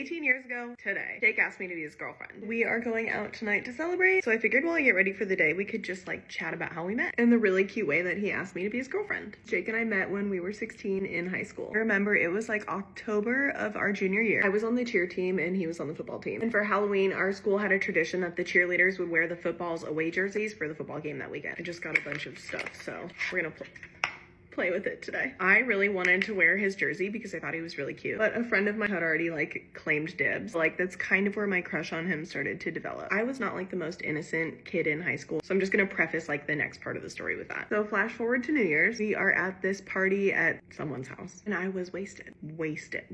18 years ago today, Jake asked me to be his girlfriend. We are going out tonight to celebrate, so I figured while I get ready for the day, we could just like chat about how we met and the really cute way that he asked me to be his girlfriend. Jake and I met when we were 16 in high school. I remember it was like October of our junior year. I was on the cheer team and he was on the football team. And for Halloween, our school had a tradition that the cheerleaders would wear the football's away jerseys for the football game that weekend. I just got a bunch of stuff, so we're gonna play with it today. I really wanted to wear his jersey because I thought he was really cute, but a friend of mine had already like claimed dibs. Like that's kind of where my crush on him started to develop. I was not like the most innocent kid in high school, so I'm just gonna preface like the next part of the story with that. So flash forward to New Year's. We are at this party at someone's house and I was wasted.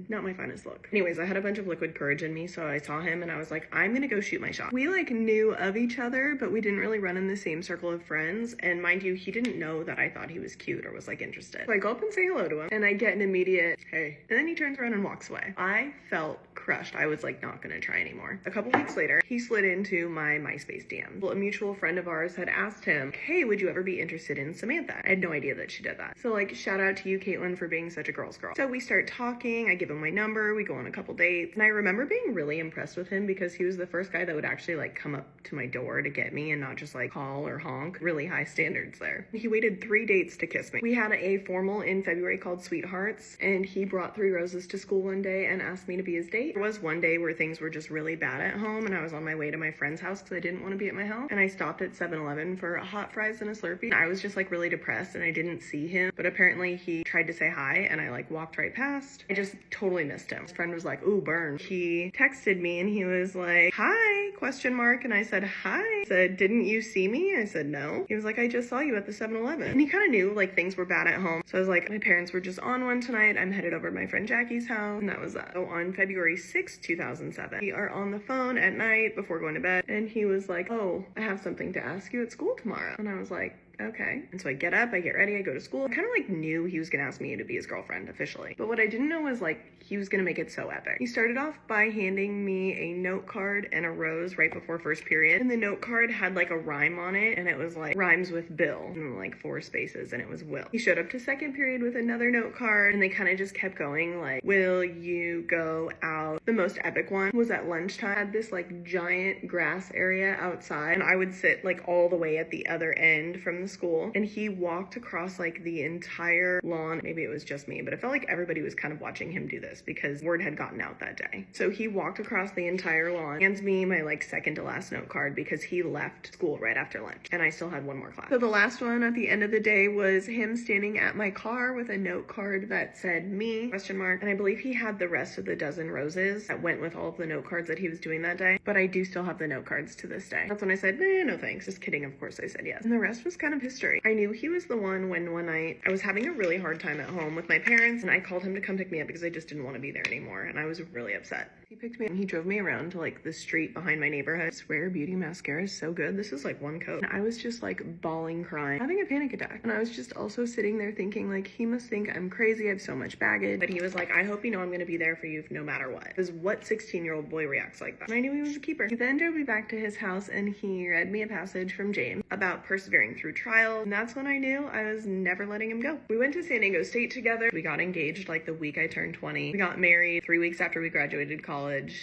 Not my finest look. Anyways, I had a bunch of liquid courage in me, so I saw him and I was like, I'm gonna go shoot my shot. We like knew of each other, but we didn't really run in the same circle of friends, and mind you, he didn't know that I thought he was cute or was like interested. So I go up and say hello to him and I get an immediate hey, and then he turns around and walks away. I felt crushed. I was like not gonna try anymore. A couple weeks later, he slid into my MySpace DM. Well, a mutual friend of ours had asked him, hey, would you ever be interested in Samantha? I had no idea that she did that. So like, shout out to you, Caitlin, for being such a girl's girl. So we start talking, I give him my number, we go on a couple dates, and I remember being really impressed with him because he was the first guy that would actually like come up to my door to get me and not just like call or honk. Really high standards there. He waited 3 dates to kiss me. We had a formal in February called Sweethearts, and he brought 3 roses to school one day and asked me to be his date. There was one day where things were just really bad at home and I was on my way to my friend's house because I didn't want to be at my house, and I stopped at 7-Eleven for hot fries and a Slurpee. I was just like really depressed and I didn't see him, but apparently he tried to say hi and I like walked right past. I just totally missed him. His friend was like, ooh, burn. He texted me and he was like, hi, question mark, and I said, hi. He said, didn't you see me? I said, no. He was like, I just saw you at the 7-Eleven. And he kind of knew like things were bad at home. So I was like, my parents were just on one tonight. I'm headed over to my friend Jackie's house, and that was that. So on February 6th, 2007, we are on the phone at night before going to bed, and he was like, oh, I have something to ask you at school tomorrow. And I was like, okay. And so I get up, I get ready, I go to school. I kind of like knew he was gonna ask me to be his girlfriend officially. But what I didn't know was like, he was gonna make it so epic. He started off by handing me a note card and a rose right before first period. And the note card had like a rhyme on it, and it was like rhymes with Bill, and like 4 spaces, and it was Will. He showed up to second period with another note card, and they kind of just kept going like, will you go out? The most epic one was at lunchtime. I had this like giant grass area outside, and I would sit like all the way at the other end from the school, and he walked across like the entire lawn. Maybe it was just me, but it felt like everybody was kind of watching him do this because word had gotten out that day. So he walked across the entire lawn, hands me my like second to last note card because he left school right after lunch and I still had one more class. So the last one at the end of the day was him standing at my car with a note card that said me, question mark, and I believe he had the rest of the dozen roses that went with all of the note cards that he was doing that day, but I do still have the note cards to this day. That's when I said, no thanks. Just kidding, of course I said yes. And the rest was kind of history. I knew he was the one when one night I was having a really hard time at home with my parents, and I called him to come pick me up because I just didn't want to be there anymore, and I was really upset. He picked me up and he drove me around to like the street behind my neighborhood. Swear Beauty mascara is so good. This is like one coat. And I was just like bawling, crying, having a panic attack. And I was just also sitting there thinking like, he must think I'm crazy. I have so much baggage. But he was like, I hope you know I'm gonna be there for you no matter what. Because what 16-year-old boy reacts like that? And I knew he was a keeper. He then drove me back to his house and he read me a passage from James about persevering through trial. And that's when I knew I was never letting him go. We went to San Diego State together. We got engaged like the week I turned 20. We got married 3 weeks after we graduated college.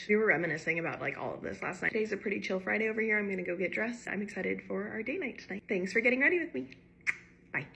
We were reminiscing about like all of this last night. Today's a pretty chill Friday over here. I'm gonna go get dressed. I'm excited for our date night tonight. Thanks for getting ready with me. Bye.